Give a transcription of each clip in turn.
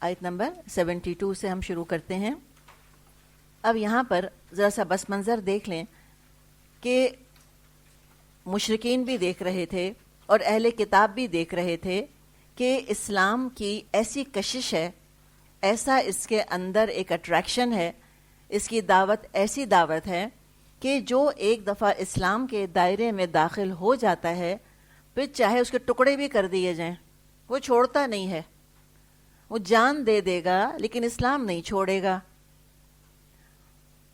آیت نمبر 72 سے ہم شروع کرتے ہیں۔ اب یہاں پر ذرا سا بس منظر دیکھ لیں کہ مشرکین بھی دیکھ رہے تھے اور اہل کتاب بھی دیکھ رہے تھے کہ اسلام کی ایسی کشش ہے، ایسا اس کے اندر ایک اٹریکشن ہے، اس کی دعوت ایسی دعوت ہے کہ جو ایک دفعہ اسلام کے دائرے میں داخل ہو جاتا ہے پھر چاہے اس کے ٹکڑے بھی کر دیے جائیں وہ چھوڑتا نہیں ہے، وہ جان دے دے گا لیکن اسلام نہیں چھوڑے گا۔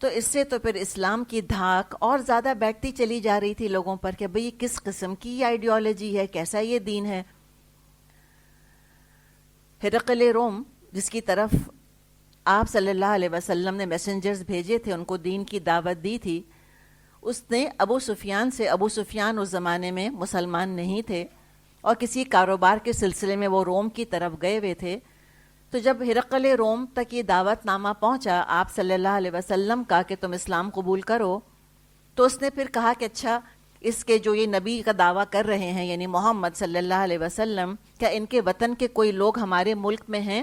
تو اس سے تو پھر اسلام کی دھاک اور زیادہ بیٹھتی چلی جا رہی تھی لوگوں پر کہ بھئی کس قسم کی آئیڈیالوجی ہے، کیسا یہ دین ہے۔ ہرقل روم جس کی طرف آپ صلی اللہ علیہ وسلم نے میسنجرز بھیجے تھے، ان کو دین کی دعوت دی تھی، اس نے ابو سفیان سے، ابو سفیان اس زمانے میں مسلمان نہیں تھے اور کسی کاروبار کے سلسلے میں وہ روم کی طرف گئے ہوئے تھے۔ تو جب ہرقل روم تک یہ دعوت نامہ پہنچا آپ صلی اللہ علیہ وسلم کا کہ تم اسلام قبول کرو، تو اس نے پھر کہا کہ اچھا اس کے جو یہ نبی کا دعویٰ کر رہے ہیں یعنی محمد صلی اللہ علیہ وسلم، کیا ان کے وطن کے کوئی لوگ ہمارے ملک میں ہیں؟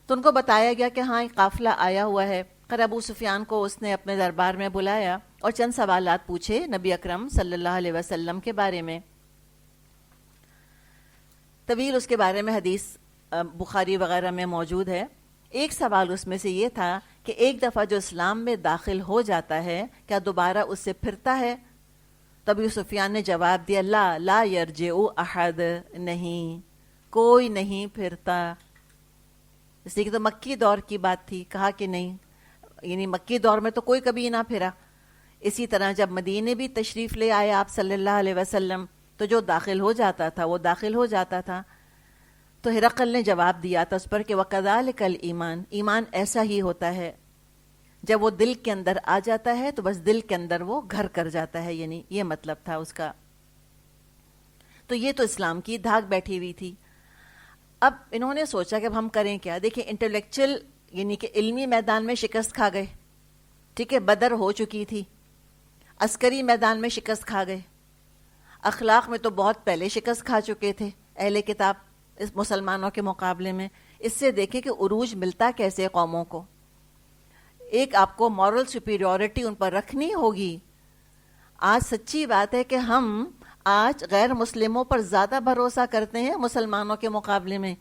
تو ان کو بتایا گیا کہ ہاں ایک قافلہ آیا ہوا ہے۔ پھر ابو سفیان کو اس نے اپنے دربار میں بلایا اور چند سوالات پوچھے نبی اکرم صلی اللہ علیہ وسلم کے بارے میں۔ طویل اس کے بارے میں حدیث بخاری وغیرہ میں موجود ہے۔ ایک سوال اس میں سے یہ تھا کہ ایک دفعہ جو اسلام میں داخل ہو جاتا ہے کیا دوبارہ اس سے پھرتا ہے؟ تو ابو سفیان نے جواب دیا لا یرجع احد، نہیں کوئی نہیں پھرتا۔ اس لیے کہ تو مکی دور کی بات تھی، کہا کہ نہیں، یعنی مکی دور میں تو کوئی کبھی نہ پھرا۔ اسی طرح جب مدینے بھی تشریف لے آئے آپ صلی اللہ علیہ وسلم تو جو داخل ہو جاتا تھا وہ داخل ہو جاتا تھا۔ تو ہرقل نے جواب دیا تھا اس پر کہ وَكَذَلِكَ الْإِيمَانِ، ایمان ایسا ہی ہوتا ہے، جب وہ دل کے اندر آ جاتا ہے تو بس دل کے اندر وہ گھر کر جاتا ہے، یعنی یہ مطلب تھا اس کا۔ تو یہ تو اسلام کی دھاک بیٹھی ہوئی تھی۔ اب انہوں نے سوچا کہ اب ہم کریں کیا؟ دیکھیں انٹلیکچل یعنی کہ علمی میدان میں شکست کھا گئے، ٹھیک ہے، بدر ہو چکی تھی، عسکری میدان میں شکست کھا گئے، اخلاق میں تو بہت پہلے شکست کھا چکے تھے اہل کتاب اس مسلمانوں کے مقابلے میں۔ اس سے دیکھیں کہ عروج ملتا کیسے قوموں کو، ایک آپ کو مورل سپیریورٹی ان پر رکھنی ہوگی۔ آج سچی بات ہے کہ ہم آج غیر مسلموں پر زیادہ بھروسہ کرتے ہیں مسلمانوں کے مقابلے میں۔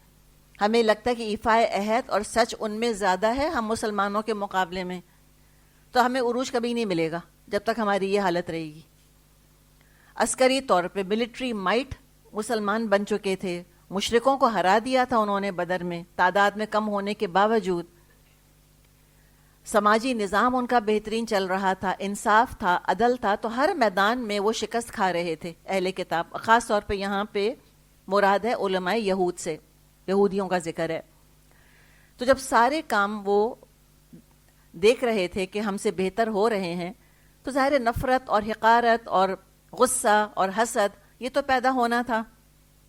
ہمیں لگتا ہے کہ ایفائے عہد اور سچ ان میں زیادہ ہے ہم مسلمانوں کے مقابلے میں، تو ہمیں عروج کبھی نہیں ملے گا جب تک ہماری یہ حالت رہے گی۔ عسکری طور پہ ملٹری مائٹ مسلمان بن چکے تھے، مشرکوں کو ہرا دیا تھا انہوں نے بدر میں تعداد میں کم ہونے کے باوجود۔ سماجی نظام ان کا بہترین چل رہا تھا، انصاف تھا، عدل تھا، تو ہر میدان میں وہ شکست کھا رہے تھے اہل کتاب۔ خاص طور پہ یہاں پہ مراد ہے علماء یہود سے، یہودیوں کا ذکر ہے۔ تو جب سارے کام وہ دیکھ رہے تھے کہ ہم سے بہتر ہو رہے ہیں تو ظاہر نفرت اور حقارت اور غصہ اور حسد یہ تو پیدا ہونا تھا۔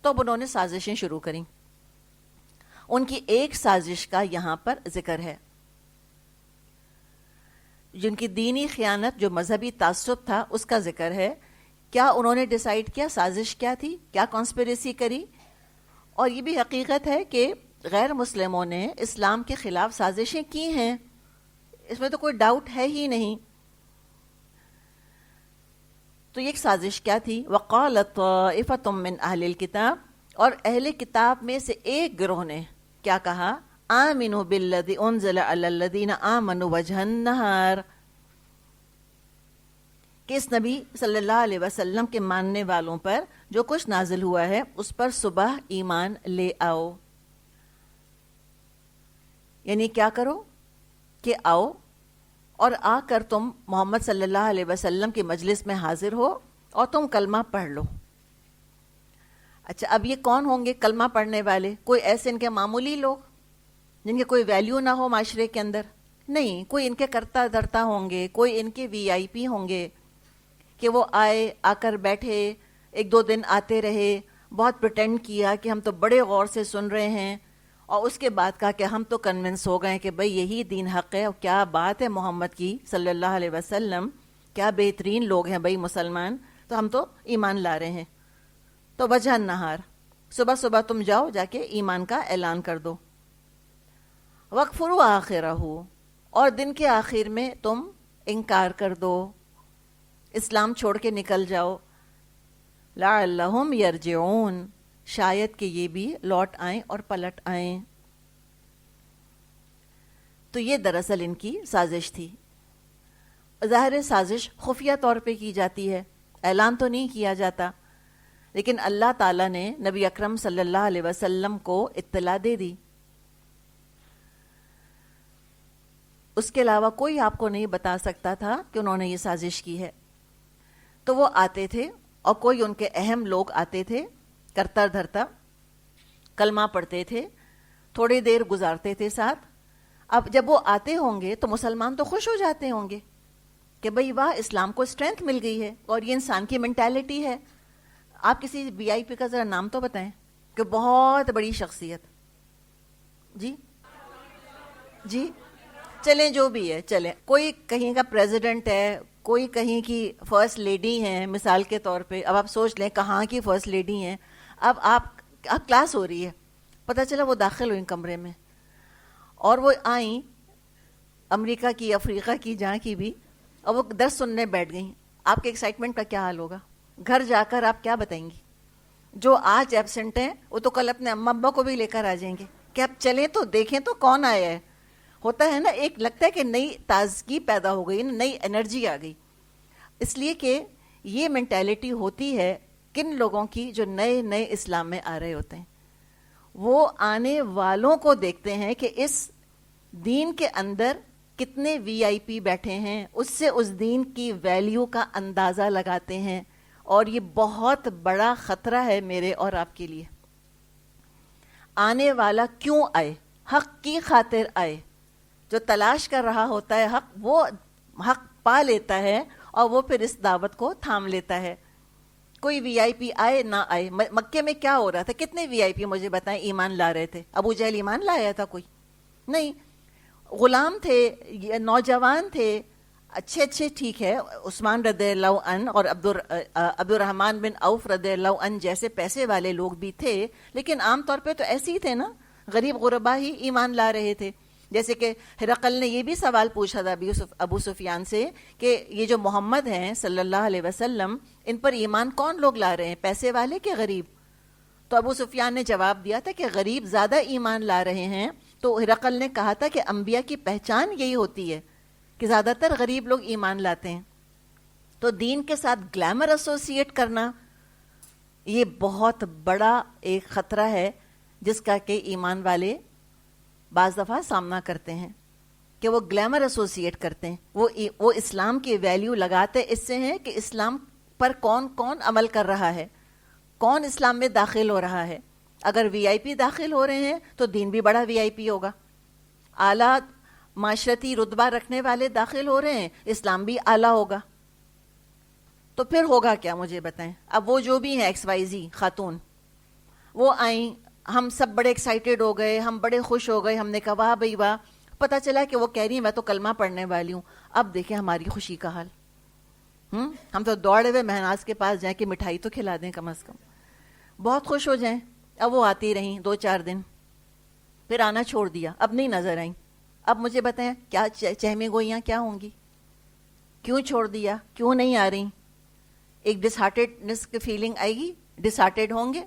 تو اب انہوں نے سازشیں شروع کریں۔ ان کی ایک سازش کا یہاں پر ذکر ہے، جن کی دینی خیانت، جو مذہبی تعصب تھا اس کا ذکر ہے۔ کیا انہوں نے ڈیسائیڈ کیا سازش کیا تھی، کیا کانسپریسی کری؟ اور یہ بھی حقیقت ہے کہ غیر مسلموں نے اسلام کے خلاف سازشیں کی ہیں، اس میں تو کوئی ڈاؤٹ ہے ہی نہیں۔ تو یہ ایک سازش کیا تھی؟ وَقَالَتْ طَائِفَةٌ مِّنْ أَهْلِ الْكِتَابِ، اور اہل کتاب میں سے ایک گروہ نے کیا کہا؟ آمنوا بالذی انزل علی الذین آمنوا وجہ النہار، کہ اس نبی صلی اللہ علیہ وسلم کے ماننے والوں پر جو کچھ نازل ہوا ہے اس پر صبح ایمان لے آؤ۔ یعنی کیا کرو کہ آؤ اور آ کر تم محمد صلی اللہ علیہ وسلم کی مجلس میں حاضر ہو اور تم کلمہ پڑھ لو۔ اچھا اب یہ کون ہوں گے کلمہ پڑھنے والے؟ کوئی ایسے ان کے معمولی لوگ جن کے کوئی ویلیو نہ ہو معاشرے کے اندر؟ نہیں، کوئی ان کے کرتا دھرتا ہوں گے، کوئی ان کے وی آئی پی ہوں گے کہ وہ آئے، آ کر بیٹھے، ایک دو دن آتے رہے، بہت پریٹینڈ کیا کہ ہم تو بڑے غور سے سن رہے ہیں، اور اس کے بعد کہا کہ ہم تو کنونس ہو گئے کہ بھئی یہی دین حق ہے، اور کیا بات ہے محمد کی صلی اللہ علیہ وسلم، کیا بہترین لوگ ہیں بھئی مسلمان، تو ہم تو ایمان لا رہے ہیں۔ تو وجہ النہار، صبح صبح تم جاؤ جا کے ایمان کا اعلان کر دو۔ وَاکْفُرُوا آخِرَهُ، اور دن کے آخر میں تم انکار کر دو، اسلام چھوڑ کے نکل جاؤ، لَعَلَّهُمْ يَرْجِعُونَ، شاید کہ یہ بھی لوٹ آئیں اور پلٹ آئیں۔ تو یہ دراصل ان کی سازش تھی۔ ظاہر سازش خفیہ طور پہ کی جاتی ہے، اعلان تو نہیں کیا جاتا، لیکن اللہ تعالیٰ نے نبی اکرم صلی اللہ علیہ وسلم کو اطلاع دے دی۔ اس کے علاوہ کوئی آپ کو نہیں بتا سکتا تھا کہ انہوں نے یہ سازش کی ہے۔ تو وہ آتے تھے اور کوئی ان کے اہم لوگ آتے تھے، کرتا دھرتا کلمہ پڑھتے تھے، تھوڑی دیر گزارتے تھے ساتھ۔ اب جب وہ آتے ہوں گے تو مسلمان تو خوش ہو جاتے ہوں گے کہ بھئی واہ، اسلام کو اسٹرینتھ مل گئی ہے، اور یہ انسان کی مینٹیلٹی ہے۔ آپ کسی وی آئی پی کا ذرا نام تو بتائیں کہ بہت بڑی شخصیت۔ جی جی چلیں، جو بھی ہے چلیں، کوئی کہیں کا پریزیڈنٹ ہے، کوئی کہیں کی فرسٹ لیڈی ہیں مثال کے طور پہ۔ اب آپ سوچ لیں کہاں کی فرسٹ لیڈی ہیں۔ اب آپ کلاس ہو رہی ہے، پتہ چلا وہ داخل ہوئیں کمرے میں، اور وہ آئیں امریکہ کی، افریقہ کی، جہاں کی بھی، اور وہ درس سننے بیٹھ گئیں۔ آپ کے ایکسائٹمنٹ کا کیا حال ہوگا؟ گھر جا کر آپ کیا بتائیں گی؟ جو آج ایبسنٹ ہیں وہ تو کل اپنے اماں ابا کو بھی لے کر آ جائیں گے کہ آپ چلیں تو دیکھیں تو کون آیا ہے۔ ہوتا ہے نا، ایک لگتا ہے کہ نئی تازگی پیدا ہو گئی، نئی انرجی آ گئی۔ اس لیے کہ یہ مینٹیلٹی ہوتی ہے کن لوگوں کی جو نئے نئے اسلام میں آ رہے ہوتے ہیں۔ وہ آنے والوں کو دیکھتے ہیں کہ اس دین کے اندر کتنے وی آئی پی بیٹھے ہیں، اس سے اس دین کی ویلیو کا اندازہ لگاتے ہیں، اور یہ بہت بڑا خطرہ ہے میرے اور آپ کے لیے۔ آنے والا کیوں آئے؟ حق کی خاطر آئے۔ جو تلاش کر رہا ہوتا ہے حق، وہ حق پا لیتا ہے، اور وہ پھر اس دعوت کو تھام لیتا ہے۔ کوئی وی آئی پی آئے نہ آئے، مکے میں کیا ہو رہا تھا؟ کتنے وی آئی پی مجھے بتائیں ایمان لا رہے تھے؟ ابو جہل ایمان لایا تھا؟ کوئی نہیں۔ غلام تھے، نوجوان تھے، اچھے اچھے، ٹھیک ہے، عثمان رضی اللہ عنہ اور عبد الرحمن بن عوف رضی اللہ عنہ جیسے پیسے والے لوگ بھی تھے، لیکن عام طور پہ تو ایسے ہی تھے نا، غریب غربا ہی ایمان لا رہے تھے۔ جیسے کہ ہرقل نے یہ بھی سوال پوچھا تھا ابو سفیان سے کہ یہ جو محمد ہیں صلی اللہ علیہ وسلم، ان پر ایمان کون لوگ لا رہے ہیں، پیسے والے کہ غریب؟ تو ابو سفیان نے جواب دیا تھا کہ غریب زیادہ ایمان لا رہے ہیں۔ تو ہرقل نے کہا تھا کہ انبیاء کی پہچان یہی ہوتی ہے کہ زیادہ تر غریب لوگ ایمان لاتے ہیں۔ تو دین کے ساتھ گلیمر ایسوسیٹ کرنا یہ بہت بڑا ایک خطرہ ہے، جس کا کہ ایمان والے بعض دفعہ سامنا کرتے ہیں کہ وہ گلیمر ایسوسیٹ کرتے ہیں، وہ اسلام کی ویلیو لگاتے اس سے ہیں کہ اسلام پر کون کون عمل کر رہا ہے، کون اسلام میں داخل ہو رہا ہے۔ اگر وی آئی پی داخل ہو رہے ہیں تو دین بھی بڑا وی آئی پی ہوگا، اعلیٰ معاشرتی رتبہ رکھنے والے داخل ہو رہے ہیں، اسلام بھی اعلیٰ ہوگا۔ تو پھر ہوگا کیا مجھے بتائیں؟ اب وہ جو بھی ہیں ایکس وائی زی خاتون، وہ آئیں، ہم سب بڑے ایکسائٹیڈ ہو گئے، ہم بڑے خوش ہو گئے، ہم نے کہا واہ بھئی واہ، پتہ چلا کہ وہ کہہ رہی ہیں میں تو کلمہ پڑھنے والی ہوں۔ اب دیکھیں ہماری خوشی کا حال، ہم تو دوڑے ہوئے مہناز کے پاس جائیں کہ مٹھائی تو کھلا دیں کم از کم، بہت خوش ہو جائیں۔ اب وہ آتی رہیں 2-4 دن، پھر آنا چھوڑ دیا، اب نہیں نظر آئیں۔ اب مجھے بتائیں کیا چہمے گوئیاں کیا ہوں گی؟ کیوں چھوڑ دیا؟ کیوں نہیں آ رہی؟ ایک ڈس ہارٹیڈنس کی فیلنگ آئے گی، ڈس ہارٹیڈ ہوں گے،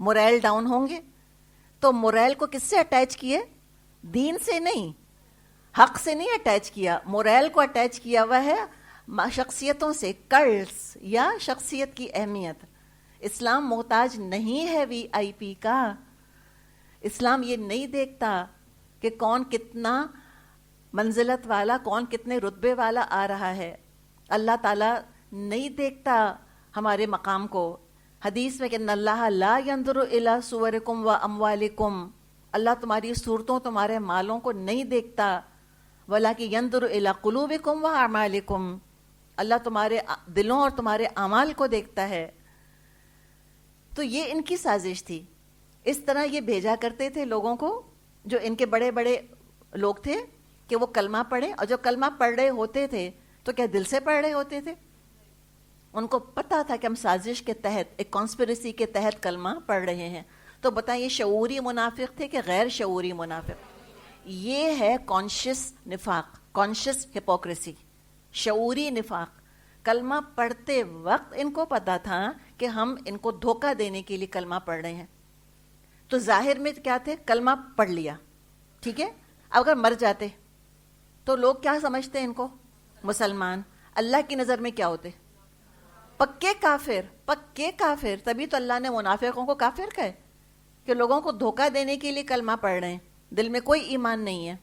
موریل ڈاؤن ہوں گے۔ تو موریل کو کس سے اٹیچ کیے؟ دین سے نہیں، حق سے نہیں اٹیچ کیا، موریل کو اٹیچ کیا ہوا ہے شخصیتوں سے، کلٹس یا شخصیت کی اہمیت۔ اسلام محتاج نہیں ہے وی آئی پی کا۔ اسلام یہ نہیں دیکھتا کہ کون کتنا منزلت والا، کون کتنے رتبے والا آ رہا ہے۔ اللہ تعالیٰ نہیں دیکھتا ہمارے مقام کو۔ حدیث میں کہ ان اللہ لا ينظر الى صورکم و اموالکم، اللہ تمہاری صورتوں، تمہارے مالوں کو نہیں دیکھتا، ولکن ينظر الى قلوبکم و اعمالکم، اللہ تمہارے دلوں اور تمہارے اعمال کو دیکھتا ہے۔ تو یہ ان کی سازش تھی۔ اس طرح یہ بھیجا کرتے تھے لوگوں کو، جو ان کے بڑے بڑے لوگ تھے، کہ وہ کلمہ پڑھیں، اور جو کلمہ پڑھ رہے ہوتے تھے تو کیا دل سے پڑھ رہے ہوتے تھے؟ ان کو پتہ تھا کہ ہم سازش کے تحت، ایک کانسپریسی کے تحت کلمہ پڑھ رہے ہیں۔ تو بتائیں یہ شعوری منافق تھے کہ غیر شعوری منافق؟ یہ ہے کانشیس نفاق، کانشیس ہپوکریسی، شعوری نفاق. کلمہ پڑھتے وقت ان کو پتا تھا کہ ہم ان کو دھوکہ دینے کے لیے کلمہ پڑھ رہے ہیں. تو ظاہر میں کیا تھے؟ کلمہ پڑھ لیا، ٹھیک ہے. اگر مر جاتے تو لوگ کیا سمجھتے ہیں ان کو؟ مسلمان. اللہ کی نظر میں کیا ہوتے؟ پکے کافر، پکے کافر. تبھی تو اللہ نے منافقوں کو کافر کہے کہ لوگوں کو دھوکہ دینے کے لیے کلمہ پڑھ رہے ہیں، دل میں کوئی ایمان نہیں ہے.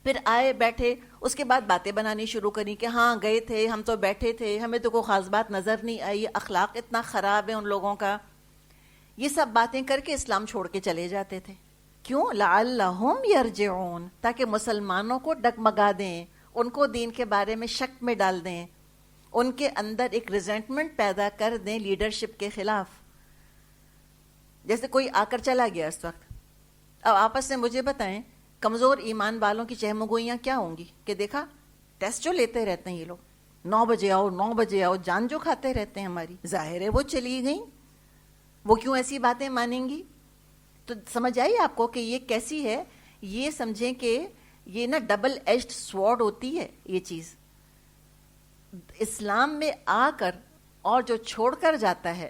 پھر آئے بیٹھے، اس کے بعد باتیں بنانی شروع کری کہ ہاں گئے تھے، ہم تو بیٹھے تھے، ہمیں تو کوئی خاص بات نظر نہیں آئی، اخلاق اتنا خراب ہے ان لوگوں کا. یہ سب باتیں کر کے اسلام چھوڑ کے چلے جاتے تھے. کیوں؟ لعلہم یرجعون، تاکہ مسلمانوں کو ڈگمگا دیں، ان کو دین کے بارے میں شک میں ڈال دیں، ان کے اندر ایک ریزنٹمنٹ پیدا کر دیں لیڈرشپ کے خلاف. جیسے کوئی آ کر چلا گیا اس وقت، اب آپس سے مجھے بتائیں کمزور ایمان والوں کی چہمگوئیاں کیا ہوں گی کہ دیکھا ٹیسٹ جو لیتے رہتے ہیں یہ لوگ، 9 بجے آؤ 9 بجے آؤ، جان جو کھاتے رہتے ہیں ہماری. ظاہر ہے وہ چلی گئیں، وہ کیوں ایسی باتیں مانیں گی؟ تو سمجھ آئی آپ کو کہ یہ کیسی ہے؟ یہ سمجھیں کہ یہ نا ڈبل ایجڈ سوارڈ ہوتی ہے یہ چیز. اسلام میں آ کر اور جو چھوڑ کر جاتا ہے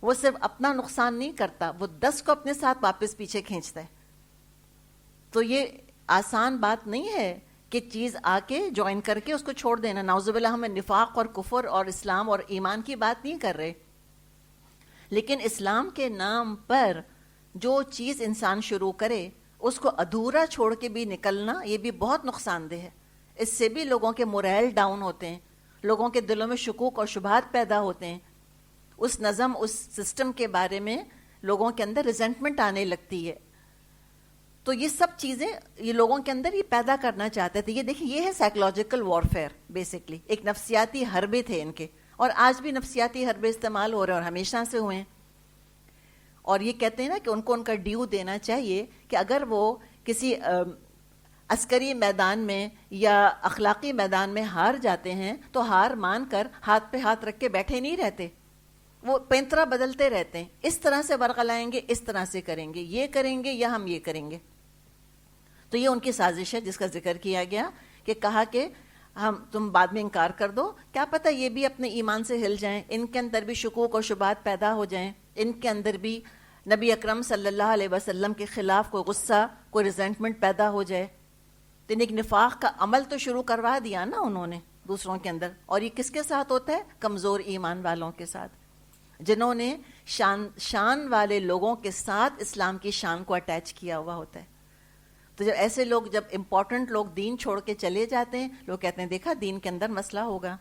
وہ صرف اپنا نقصان نہیں کرتا، وہ 10 کو اپنے ساتھ واپس پیچھے کھینچتا ہے. تو یہ آسان بات نہیں ہے کہ چیز آ کے جوائن کر کے اس کو چھوڑ دینا. نعوذ باللہ، ہمیں نفاق اور کفر اور اسلام اور ایمان کی بات نہیں کر رہے، لیکن اسلام کے نام پر جو چیز انسان شروع کرے اس کو ادھورا چھوڑ کے بھی نکلنا، یہ بھی بہت نقصان دہ ہے. اس سے بھی لوگوں کے مورائل ڈاؤن ہوتے ہیں، لوگوں کے دلوں میں شکوک اور شبہات پیدا ہوتے ہیں. اس نظم، اس سسٹم کے بارے میں لوگوں کے اندر ریزنٹمنٹ آنے لگتی ہے. تو یہ سب چیزیں یہ لوگوں کے اندر یہ پیدا کرنا چاہتے تھے. یہ دیکھیں، یہ ہے سائیکولوجیکل وارفیئر بیسکلی. ایک نفسیاتی حربے تھے ان کے، اور آج بھی نفسیاتی حربے استعمال ہو رہے ہیں اور ہمیشہ سے ہوئے ہیں. اور یہ کہتے ہیں نا کہ ان کو ان کا ڈیو دینا چاہیے کہ اگر وہ کسی عسکری میدان میں یا اخلاقی میدان میں ہار جاتے ہیں تو ہار مان کر ہاتھ پہ ہاتھ رکھ کے بیٹھے نہیں رہتے، وہ پینترا بدلتے رہتے ہیں. اس طرح سے ورغلائیں گے، اس طرح سے کریں گے، یہ کریں گے یا ہم یہ کریں گے. تو یہ ان کی سازش ہے جس کا ذکر کیا گیا کہ کہا کہ تم بعد میں انکار کر دو، کیا پتہ یہ بھی اپنے ایمان سے ہل جائیں، ان کے اندر بھی شکوک اور شبہات پیدا ہو جائیں، ان کے اندر بھی نبی اکرم صلی اللہ علیہ وسلم کے خلاف کوئی غصہ، کوئی ریزنٹمنٹ پیدا ہو جائے. تو ایک نفاق کا عمل تو شروع کروا دیا نا انہوں نے دوسروں کے اندر. اور یہ کس کے ساتھ ہوتا ہے؟ کمزور ایمان والوں کے ساتھ، جنہوں نے شان والے لوگوں کے ساتھ اسلام کی شان کو اٹیچ کیا ہوا ہوتا ہے. تو جب ایسے لوگ، جب امپورٹنٹ لوگ دین چھوڑ کے چلے جاتے ہیں، لوگ کہتے ہیں دیکھا دین کے اندر مسئلہ ہوگا.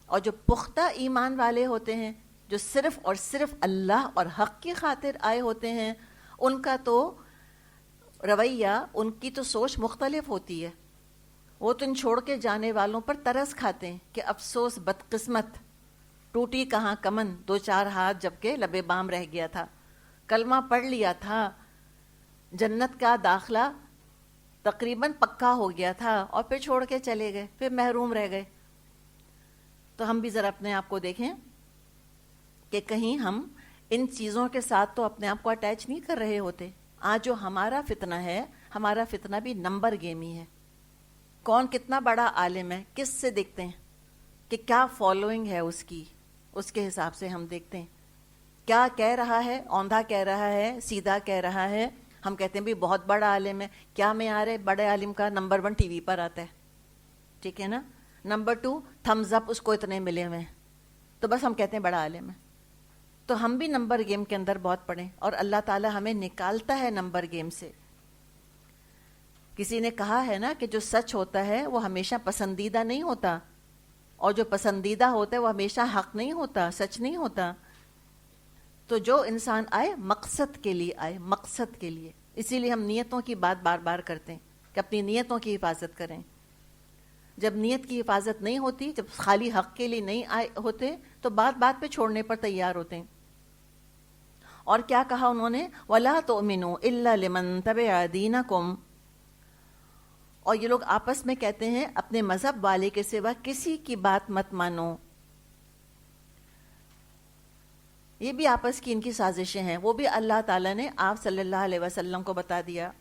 اور جو پختہ ایمان والے ہوتے ہیں، جو صرف اور صرف اللہ اور حق کی خاطر آئے ہوتے ہیں، ان کا تو رویہ، ان کی تو سوچ مختلف ہوتی ہے. وہ تو ان چھوڑ کے جانے والوں پر ترس کھاتے ہیں کہ افسوس بدقسمت، ٹوٹی کہاں کمن، 2-4 ہاتھ جبکہ لبے بام رہ گیا تھا، کلمہ پڑھ لیا تھا، جنت کا داخلہ تقریباً پکا ہو گیا تھا، اور پھر چھوڑ کے چلے گئے، پھر محروم رہ گئے. تو ہم بھی ذرا اپنے آپ کو دیکھیں کہ کہیں ہم ان چیزوں کے ساتھ تو اپنے آپ کو اٹیچ نہیں کر رہے ہوتے. آج جو ہمارا فتنہ ہے، ہمارا فتنہ بھی نمبر گیم ہی ہے. کون کتنا بڑا عالم ہے، کس سے دیکھتے ہیں کہ کیا فالوئنگ ہے اس کی، اس کے حساب سے ہم دیکھتے ہیں. کیا کہہ رہا ہے، اوندھا کہہ رہا ہے، سیدھا کہہ رہا ہے، ہم کہتے ہیں بھی بہت بڑا عالم ہے. کیا معیار ہے بڑے عالم کا؟ نمبر 1 ٹی وی پر آتا ہے، ٹھیک ہے نا. نمبر 2 تھمز اپ اس کو اتنے ملے ہوئے ہیں، تو بس ہم کہتے ہیں بڑا عالم ہے. تو ہم بھی نمبر گیم کے اندر بہت پڑے، اور اللہ تعالی ہمیں نکالتا ہے نمبر گیم سے. کسی نے کہا ہے نا کہ جو سچ ہوتا ہے وہ ہمیشہ پسندیدہ نہیں ہوتا، اور جو پسندیدہ ہوتا ہے وہ ہمیشہ حق نہیں ہوتا، سچ نہیں ہوتا. تو جو انسان آئے مقصد کے لیے آئے، مقصد کے لیے. اسی لیے ہم نیتوں کی بات بار بار کرتے ہیں کہ اپنی نیتوں کی حفاظت کریں. جب نیت کی حفاظت نہیں ہوتی، جب خالی حق کے لیے نہیں آئے ہوتے، تو بات بات پہ چھوڑنے پر تیار ہوتے ہیں. اور کیا کہا انہوں نے؟ وَلَا تُؤْمِنُوا إِلَّا لِمَن تَبِعَ دِينَكُمْ. اور یہ لوگ آپس میں کہتے ہیں اپنے مذہب والے کے سوا کسی کی بات مت مانو. یہ بھی آپس کی ان کی سازشیں ہیں. وہ بھی اللہ تعالیٰ نے آپ صلی اللہ علیہ وسلم کو بتا دیا،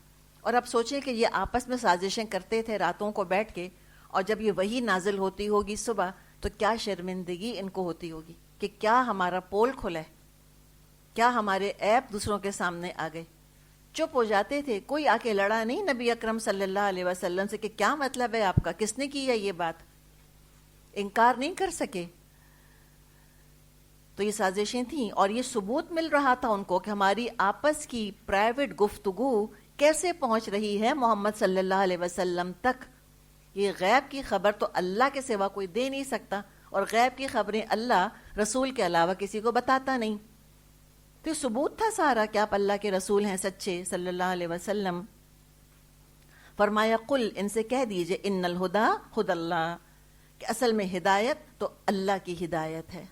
اور اب سوچیں کہ یہ آپس میں سازشیں کرتے تھے راتوں کو بیٹھ کے، اور جب یہ وحی نازل ہوتی ہوگی صبح تو کیا شرمندگی ان کو ہوتی ہوگی کہ کیا ہمارا پول کھلا ہے، کیا ہمارے عیب دوسروں کے سامنے آ گئے. چپ ہو جاتے تھے، کوئی آ کے لڑا نہیں نبی اکرم صلی اللہ علیہ وسلم سے کہ کیا مطلب ہے آپ کا، کس نے کی ہے یہ بات، انکار نہیں کر سکے. تو یہ سازشیں تھیں، اور یہ ثبوت مل رہا تھا ان کو کہ ہماری آپس کی پرائیویٹ گفتگو کیسے پہنچ رہی ہے محمد صلی اللہ علیہ وسلم تک. یہ غیب کی خبر تو اللہ کے سوا کوئی دے نہیں سکتا، اور غیب کی خبریں اللہ رسول کے علاوہ کسی کو بتاتا نہیں. تو یہ ثبوت تھا سارا کہ آپ اللہ کے رسول ہیں سچے صلی اللہ علیہ وسلم. فرمایا قل، ان سے کہہ دیجئے، ان الہدا ہدی اللہ، کہ اصل میں ہدایت تو اللہ کی ہدایت ہے.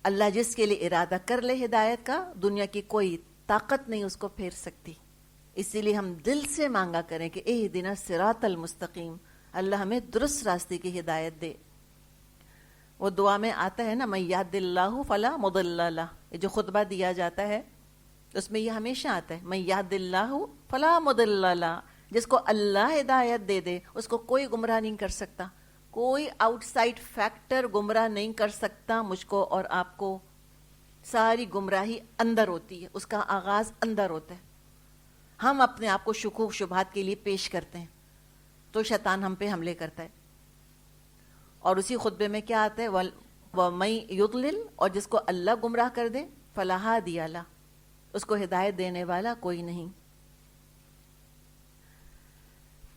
اللہ جس کے لیے ارادہ کر لے ہدایت کا، دنیا کی کوئی طاقت نہیں اس کو پھیر سکتی. اسی لیے ہم دل سے مانگا کریں کہ اہدنا الصراط المستقیم، اللہ ہمیں درست راستے کی ہدایت دے. وہ دعا میں آتا ہے نا، من یہد اللہ فلا مضل لہ، یہ جو خطبہ دیا جاتا ہے اس میں یہ ہمیشہ آتا ہے، من یہد اللہ فلا مضل لہ، جس کو اللہ ہدایت دے دے اس کو کوئی گمراہ نہیں کر سکتا. کوئی آؤٹ سائڈ فیکٹر گمراہ نہیں کر سکتا مجھ کو اور آپ کو. ساری گمراہی اندر ہوتی ہے، اس کا آغاز اندر ہوتا ہے. ہم اپنے آپ کو شکوک شبہات کے لیے پیش کرتے ہیں تو شیطان ہم پہ حملے کرتا ہے. اور اسی خطبے میں کیا آتا ہے، وَمَن يُضْلِلْ، اور جس کو اللہ گمراہ کر دے، فَلَا هَادِيَ لَهُ، اس کو ہدایت دینے والا کوئی نہیں.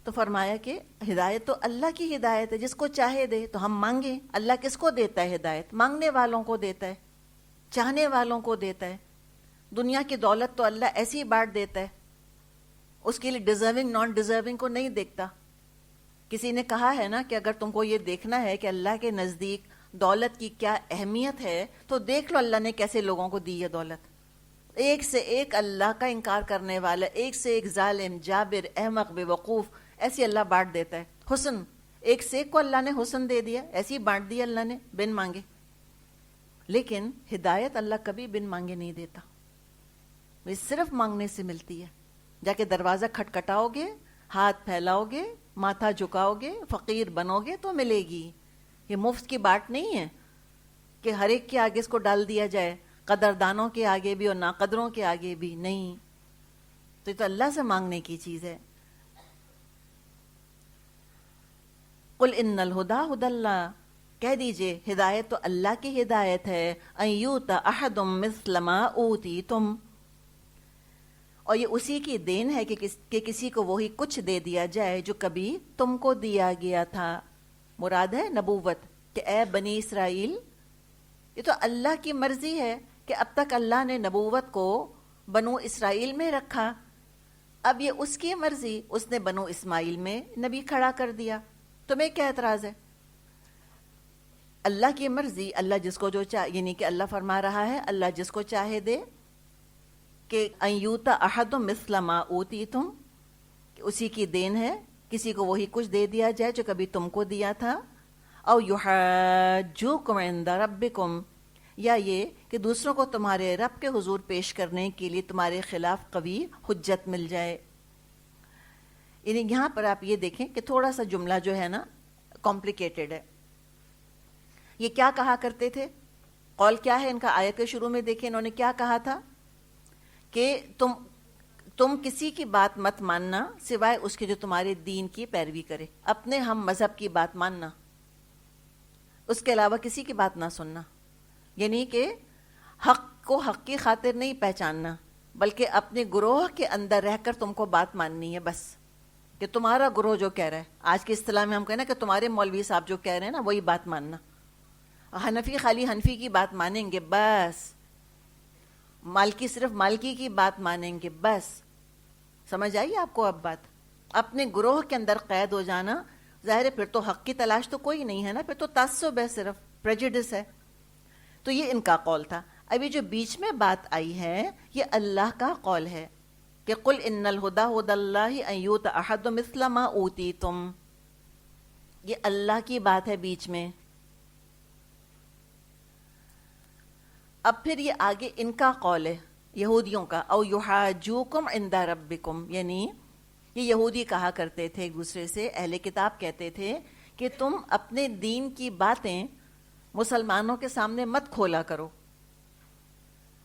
تو فرمایا کہ ہدایت تو اللہ کی ہدایت ہے، جس کو چاہے دے. تو ہم مانگیں، اللہ کس کو دیتا ہے ہدایت؟ مانگنے والوں کو دیتا ہے، چاہنے والوں کو دیتا ہے. دنیا کی دولت تو اللہ ایسی ہی بانٹ دیتا ہے، اس کے لیے ڈیزرونگ نان ڈیزرونگ کو نہیں دیکھتا. کسی نے کہا ہے نا کہ اگر تم کو یہ دیکھنا ہے کہ اللہ کے نزدیک دولت کی کیا اہمیت ہے تو دیکھ لو اللہ نے کیسے لوگوں کو دی ہے دولت. ایک سے ایک اللہ کا انکار کرنے والا، ایک سے ایک ظالم، جابر، احمق، بے وقوف، ایسی اللہ بانٹ دیتا ہے. حسن، ایک سے ایک کو اللہ نے حسن دے دیا، ایسی بانٹ دیا اللہ نے بن مانگے. لیکن ہدایت اللہ کبھی بن مانگے نہیں دیتا، وہ صرف مانگنے سے ملتی ہے. جا کے دروازہ کھٹکھٹاؤ گے، ہاتھ پھیلاؤ گے، ماتھا جھکاؤ گے، فقیر بنو گے تو ملے گی. یہ مفت کی بات نہیں ہے کہ ہر ایک کے آگے اس کو ڈال دیا جائے، قدردانوں کے آگے بھی اور ناقدروں کے آگے بھی نہیں. تو یہ تو اللہ سے مانگنے کی چیز ہے. قل ان الہدی ہدی اللہ، کہہ دیجئے ہدایت تو اللہ کی ہدایت ہے. ان یؤتی احد مثل ما اوتیتم، اور یہ اسی کی دین ہے کہ کسی کو وہی کچھ دے دیا جائے جو کبھی تم کو دیا گیا تھا. مراد ہے نبوت، کہ اے بنی اسرائیل، یہ تو اللہ کی مرضی ہے کہ اب تک اللہ نے نبوت کو بنو اسرائیل میں رکھا، اب یہ اس کی مرضی، اس نے بنو اسماعیل میں نبی کھڑا کر دیا. تمہیں کیا اعتراض ہے؟ اللہ کی مرضی، اللہ جس کو جو چاہے، یعنی کہ اللہ فرما رہا ہے اللہ جس کو چاہے دے، کہ ان یؤتی احد مثل ما اوتیتم، اسی کی دین ہے کسی کو وہی کچھ دے دیا جائے جو کبھی تم کو دیا تھا. او یحاجوکم عند ربکم، یا یہ کہ دوسروں کو تمہارے رب کے حضور پیش کرنے کے لیے تمہارے خلاف قوی حجت مل جائے. یعنی یہاں پر آپ یہ دیکھیں کہ تھوڑا سا جملہ جو ہے نا کمپلیکیٹڈ ہے. یہ کیا کہا کرتے تھے؟ قول کیا ہے ان کا؟ آیت کے شروع میں دیکھیں انہوں نے کیا کہا تھا کہ تم کسی کی بات مت ماننا سوائے اس کے جو تمہارے دین کی پیروی کرے. اپنے ہم مذہب کی بات ماننا، اس کے علاوہ کسی کی بات نہ سننا. یعنی کہ حق کو حق کی خاطر نہیں پہچاننا، بلکہ اپنے گروہ کے اندر رہ کر تم کو بات ماننی ہے بس، کہ تمہارا گروہ جو کہہ رہا ہے. آج کی اصطلاح میں ہم کہنا کہ تمہارے مولوی صاحب جو کہہ رہے ہیں نا وہی بات ماننا. حنفی خالی حنفی کی بات مانیں گے بس، مالکی صرف مالکی کی بات مانیں گے بس. سمجھ آئی آپ کو اب بات؟ اپنے گروہ کے اندر قید ہو جانا، ظاہر ہے پھر تو حق کی تلاش تو کوئی نہیں ہے نا، پھر تو تعصب ہے، صرف پریجوڈس ہے. تو یہ ان کا قول تھا. ابھی جو بیچ میں بات آئی ہے یہ اللہ کا قول ہے کہ قل ان الہدی ہدی اللہ ان یؤتی احد مثل ما اوتیتم. یہ اللہ کی بات ہے بیچ میں. اب پھر یہ آگے ان کا قول ہے یہودیوں کا، او یحاجوکم عند ربکم، یعنی یہ یہودی کہا کرتے تھے ایک دوسرے سے، اہل کتاب کہتے تھے کہ تم اپنے دین کی باتیں مسلمانوں کے سامنے مت کھولا کرو،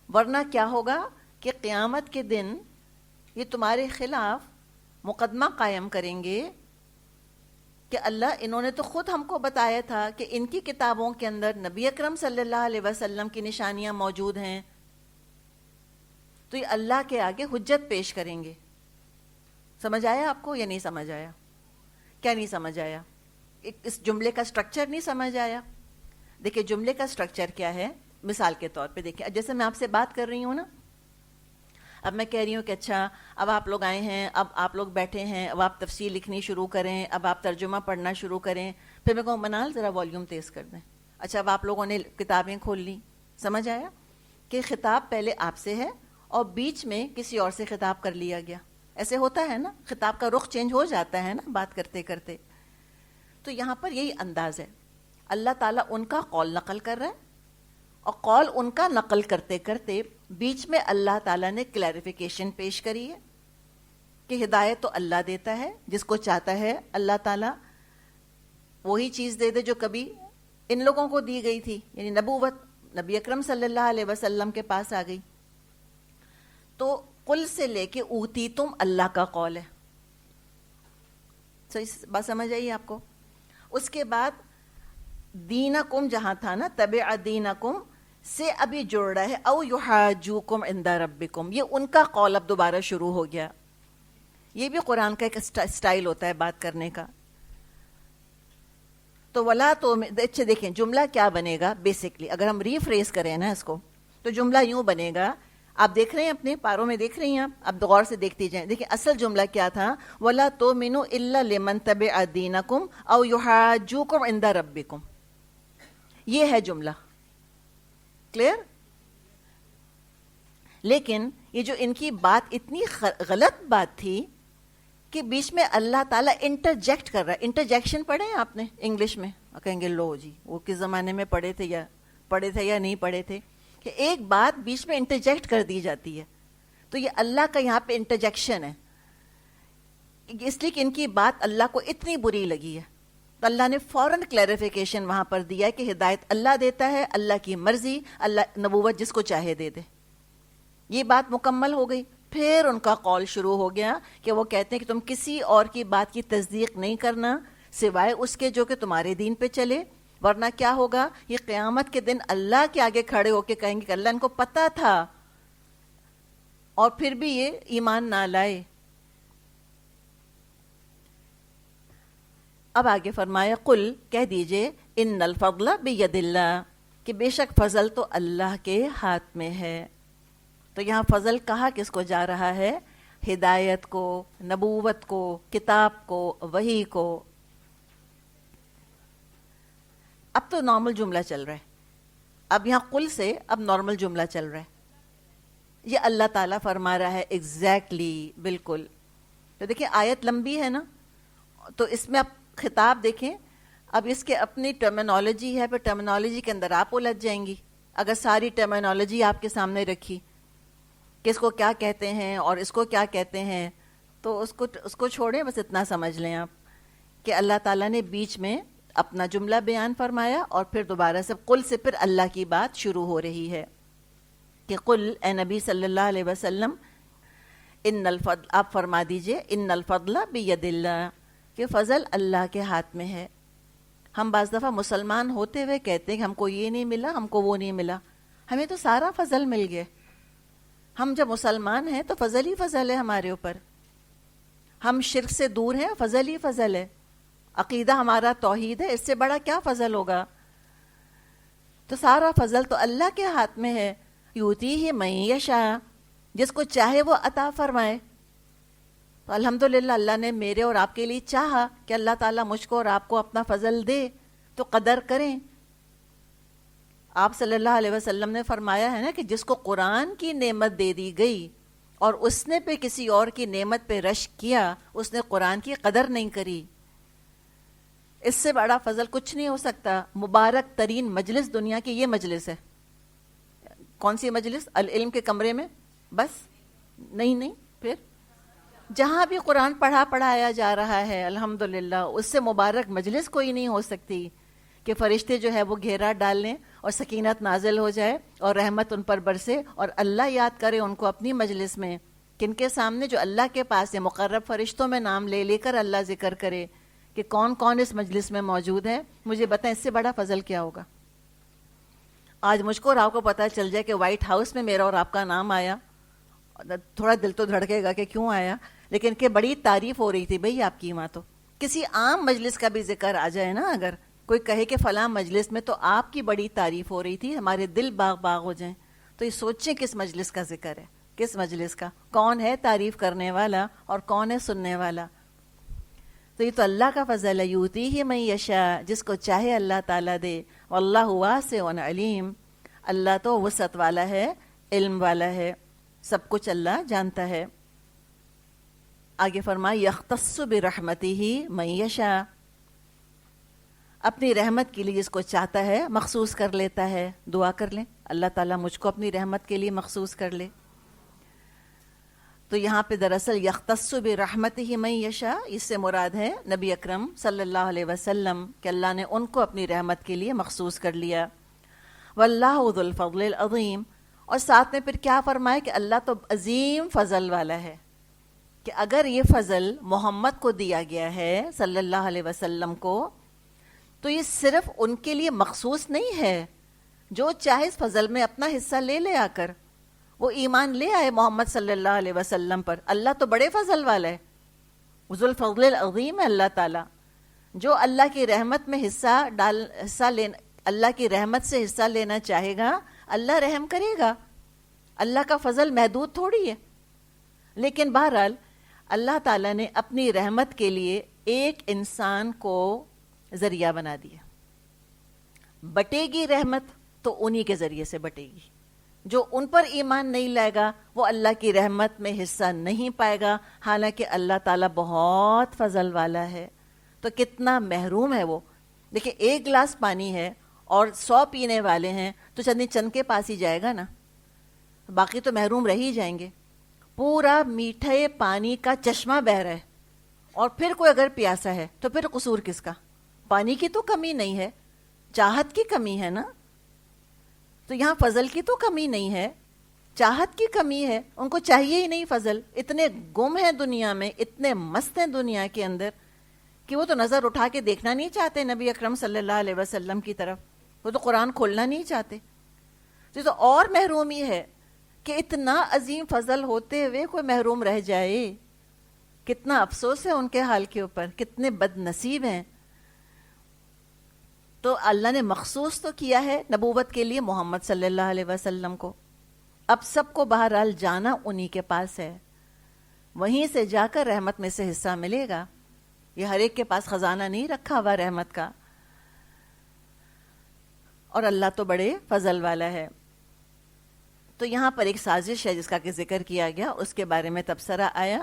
ورنہ کیا ہوگا کہ قیامت کے دن یہ تمہارے خلاف مقدمہ قائم کریں گے کہ اللہ انہوں نے تو خود ہم کو بتایا تھا کہ ان کی کتابوں کے اندر نبی اکرم صلی اللہ علیہ وسلم کی نشانیاں موجود ہیں، تو یہ اللہ کے آگے حجت پیش کریں گے۔ سمجھ آیا آپ کو یا نہیں سمجھ آیا؟ کیا نہیں سمجھ آیا؟ اس جملے کا سٹرکچر نہیں سمجھ آیا؟ دیکھیں جملے کا سٹرکچر کیا ہے، مثال کے طور پہ دیکھیں، جیسے میں آپ سے بات کر رہی ہوں نا، اب میں کہہ رہی ہوں کہ اچھا اب آپ لوگ آئے ہیں، اب آپ لوگ بیٹھے ہیں، اب آپ تفسیر لکھنی شروع کریں، اب آپ ترجمہ پڑھنا شروع کریں، پھر میں کہوں منال ذرا والیوم تیز کر دیں، اچھا اب آپ لوگوں نے کتابیں کھول لی۔ سمجھ آیا کہ خطاب پہلے آپ سے ہے اور بیچ میں کسی اور سے خطاب کر لیا گیا، ایسے ہوتا ہے نا، خطاب کا رخ چینج ہو جاتا ہے نا بات کرتے کرتے۔ تو یہاں پر یہی انداز ہے، اللہ تعالیٰ ان کا قول نقل کر رہا ہے، اور قول ان کا نقل کرتے کرتے بیچ میں اللہ تعالیٰ نے کلیریفیکیشن پیش کری ہے کہ ہدایت تو اللہ دیتا ہے، جس کو چاہتا ہے اللہ تعالیٰ وہی چیز دے دے جو کبھی ان لوگوں کو دی گئی تھی، یعنی نبوت نبی اکرم صلی اللہ علیہ وسلم کے پاس آ گئی۔ تو قل سے لے کے اوتی تم اللہ کا قول ہے، صحیح بات سمجھ آئی آپ کو؟ اس کے بعد دینکم جہاں تھا نا، تبع دینکم سے ابھی جڑ رہا ہے او یحاجوکم عند ربکم، یہ ان کا قول اب دوبارہ شروع ہو گیا۔ یہ بھی قرآن کا ایک سٹائل ہوتا ہے بات کرنے کا۔ تو ولا تو اچھا دیکھیں جملہ کیا بنے گا بیسکلی، اگر ہم ریفریز کریں نا اس کو تو جملہ یوں بنے گا، آپ دیکھ رہے ہیں اپنے پاروں میں دیکھ رہی ہیں آپ، اب غور سے دیکھتی جائیں، دیکھیں اصل جملہ کیا تھا، وَلَا تُؤْمِنُوا إِلَّا لِمَنْ تَبِعَ دِينَكُمْ أَوْ يُحَاجُّوكُمْ عِنْدَ رَبِّكُمْ، یہ ہے جملہ، کلیئر؟ لیکن یہ جو ان کی بات اتنی غلط بات تھی کہ بیچ میں اللہ تعالیٰ انٹرجیکٹ کر رہا ہے۔ انٹرجیکشن پڑھے ہیں آپ نے انگلش میں؟ کہیں گے لو جی وہ کس زمانے میں پڑھے تھے یا نہیں پڑھے تھے، کہ ایک بات بیچ میں انٹرجیکٹ کر دی جاتی ہے، تو یہ اللہ کا یہاں پہ انٹرجیکشن ہے، اس لیے کہ ان کی بات اللہ کو اتنی بری لگی ہے، تو اللہ نے فوراً کلیریفیکیشن وہاں پر دیا کہ ہدایت اللہ دیتا ہے، اللہ کی مرضی، اللہ نبوت جس کو چاہے دے دے۔ یہ بات مکمل ہو گئی، پھر ان کا قول شروع ہو گیا کہ وہ کہتے ہیں کہ تم کسی اور کی بات کی تصدیق نہیں کرنا سوائے اس کے جو کہ تمہارے دین پہ چلے، ورنہ کیا ہوگا، یہ قیامت کے دن اللہ کے آگے کھڑے ہو کے کہیں گے کہ اللہ ان کو پتہ تھا اور پھر بھی یہ ایمان نہ لائے۔ اب آگے فرمایا قل، کہہ دیجئے، ان الفضل بید اللہ، کہ بے شک فضل تو اللہ کے ہاتھ میں ہے۔ تو یہاں فضل کہا کس کو جا رہا ہے؟ ہدایت کو، نبوت کو، کتاب کو، وحی کو۔ اب تو نارمل جملہ چل رہا ہے، اب یہاں قل سے اب نارمل جملہ چل رہا ہے، یہ اللہ تعالیٰ فرما رہا ہے ایگزیکٹلی، بالکل۔ تو دیکھیں آیت لمبی ہے نا، تو اس میں اب خطاب دیکھیں، اب اس کے اپنی ٹرمینالوجی ہے، پھر ٹرمینالوجی کے اندر آپ الجھ جائیں گی اگر ساری ٹرمینالوجی آپ کے سامنے رکھی کہ اس کو کیا کہتے ہیں اور اس کو کیا کہتے ہیں، تو اس کو چھوڑیں، بس اتنا سمجھ لیں آپ کہ اللہ تعالیٰ نے بیچ میں اپنا جملہ بیان فرمایا اور پھر دوبارہ سے قل سے پھر اللہ کی بات شروع ہو رہی ہے کہ قل، اے نبی صلی اللہ علیہ وسلم، ان الفضل، آپ فرما دیجئے، ان الفضل بید اللہ، کہ فضل اللہ کے ہاتھ میں ہے۔ ہم بعض دفعہ مسلمان ہوتے ہوئے کہتے ہیں کہ ہم کو یہ نہیں ملا، ہم کو وہ نہیں ملا، ہمیں تو سارا فضل مل گیا۔ ہم جب مسلمان ہیں تو فضل ہی فضل ہے ہمارے اوپر، ہم شرک سے دور ہیں، فضل ہی فضل ہے، عقیدہ ہمارا توحید ہے، اس سے بڑا کیا فضل ہوگا؟ تو سارا فضل تو اللہ کے ہاتھ میں ہے، یوتی ہی من یشاء، جس کو چاہے وہ عطا فرمائے۔ تو الحمدللہ اللہ نے میرے اور آپ کے لیے چاہا کہ اللہ تعالیٰ مجھ کو اور آپ کو اپنا فضل دے، تو قدر کریں۔ آپ صلی اللہ علیہ وسلم نے فرمایا ہے نا کہ جس کو قرآن کی نعمت دے دی گئی اور اس نے پہ کسی اور کی نعمت پہ رشک کیا، اس نے قرآن کی قدر نہیں کری۔ اس سے بڑا فضل کچھ نہیں ہو سکتا۔ مبارک ترین مجلس دنیا کی یہ مجلس ہے۔ کون سی مجلس؟ العلم کے کمرے میں بس نہیں پھر جہاں بھی قرآن پڑھایا جا رہا ہے الحمدللہ اس سے مبارک مجلس کوئی نہیں ہو سکتی کہ فرشتے جو ہے وہ گھیرا ڈال لیں اور سکینت نازل ہو جائے اور رحمت ان پر برسے اور اللہ یاد کرے ان کو اپنی مجلس میں، کن کے سامنے؟ جو اللہ کے پاس ہے، مقرب فرشتوں میں نام لے لے کر اللہ ذکر کرے کہ کون کون اس مجلس میں موجود ہے. مجھے بتائیں اس سے بڑا فضل کیا ہوگا؟ آج مجھ کو اور آپ کو پتہ چل جائے کہ وائٹ ہاؤس میں میرا اور آپ کا نام آیا، تھوڑا دل تو دھڑکے گا کہ کیوں آیا، لیکن کہ بڑی تعریف ہو رہی تھی بھئی آپ کی ماں. تو کسی عام مجلس کا بھی ذکر آ جائے نا، اگر کوئی کہے کہ فلاں مجلس میں، تو آپ کی بڑی تعریف ہو رہی تھی، ہمارے دل باغ باغ ہو جائیں. تو یہ سوچیں کس مجلس کا ذکر ہے، کس مجلس کا، کون ہے تعریف کرنے والا اور کون ہے سننے والا. تو یہ تو اللہ کا فضل ہے، یؤتیہ من یشاء، جس کو چاہے اللہ تعالیٰ دے. واللہ واسع علیم، اللہ تو وسعت والا ہے، علم والا ہے، سب کچھ اللہ جانتا ہے. آگے فرمایا یختص برحمتہ من یشاء، اپنی رحمت کے لیے جس کو چاہتا ہے مخصوص کر لیتا ہے. دعا کر لیں اللہ تعالیٰ مجھ کو اپنی رحمت کے لیے مخصوص کر لے. تو یہاں پہ دراصل یختص برحمتہ من یشاء، اس سے مراد ہے نبی اکرم صلی اللہ علیہ وسلم، کہ اللہ نے ان کو اپنی رحمت کے لیے مخصوص کر لیا. واللہ ذو الفضل العظیم، اور ساتھ میں پھر کیا فرمائے کہ اللہ تو عظیم فضل والا ہے، کہ اگر یہ فضل محمد کو دیا گیا ہے صلی اللہ علیہ وسلم کو، تو یہ صرف ان کے لیے مخصوص نہیں ہے. جو چاہے اس فضل میں اپنا حصہ لے لے، آ کر وہ ایمان لے آئے محمد صلی اللہ علیہ وسلم پر. اللہ تو بڑے فضل والا ہے، ذو الفضل العظیم ہے اللہ تعالیٰ. جو اللہ کی رحمت میں اللہ کی رحمت سے حصہ لینا چاہے گا، اللہ رحم کرے گا. اللہ کا فضل محدود تھوڑی ہے. لیکن بہرحال اللہ تعالیٰ نے اپنی رحمت کے لیے ایک انسان کو ذریعہ بنا دیا. بٹے گی رحمت تو انہی کے ذریعے سے بٹے گی. جو ان پر ایمان نہیں لائے گا وہ اللہ کی رحمت میں حصہ نہیں پائے گا، حالانکہ اللہ تعالیٰ بہت فضل والا ہے. تو کتنا محروم ہے وہ. دیکھیں ایک گلاس پانی ہے اور 100 پینے والے ہیں، تو چند کے پاس ہی جائے گا نا، باقی تو محروم رہ ہی جائیں گے. پورا میٹھے پانی کا چشمہ بہہ رہا ہے، اور پھر کوئی اگر پیاسا ہے تو پھر قصور کس کا؟ پانی کی تو کمی نہیں ہے، چاہت کی کمی ہے نا. تو یہاں فضل کی تو کمی نہیں ہے، چاہت کی کمی ہے. ان کو چاہیے ہی نہیں فضل. اتنے گم ہیں دنیا میں، اتنے مست ہیں دنیا کے اندر، کہ وہ تو نظر اٹھا کے دیکھنا نہیں چاہتے نبی اکرم صلی اللہ علیہ وسلم کی طرف. وہ تو قرآن کھولنا نہیں چاہتے. تو اور محرومی ہے کہ اتنا عظیم فضل ہوتے ہوئے کوئی محروم رہ جائے. کتنا افسوس ہے ان کے حال کے اوپر، کتنے بد نصیب ہیں. تو اللہ نے مخصوص تو کیا ہے نبوت کے لیے محمد صلی اللہ علیہ وسلم کو. اب سب کو بہرحال جانا انہی کے پاس ہے، وہیں سے جا کر رحمت میں سے حصہ ملے گا. یہ ہر ایک کے پاس خزانہ نہیں رکھا ہوا رحمت کا. اور اللہ تو بڑے فضل والا ہے. تو یہاں پر ایک سازش ہے جس کا کہ ذکر کیا گیا، اس کے بارے میں تبصرہ آیا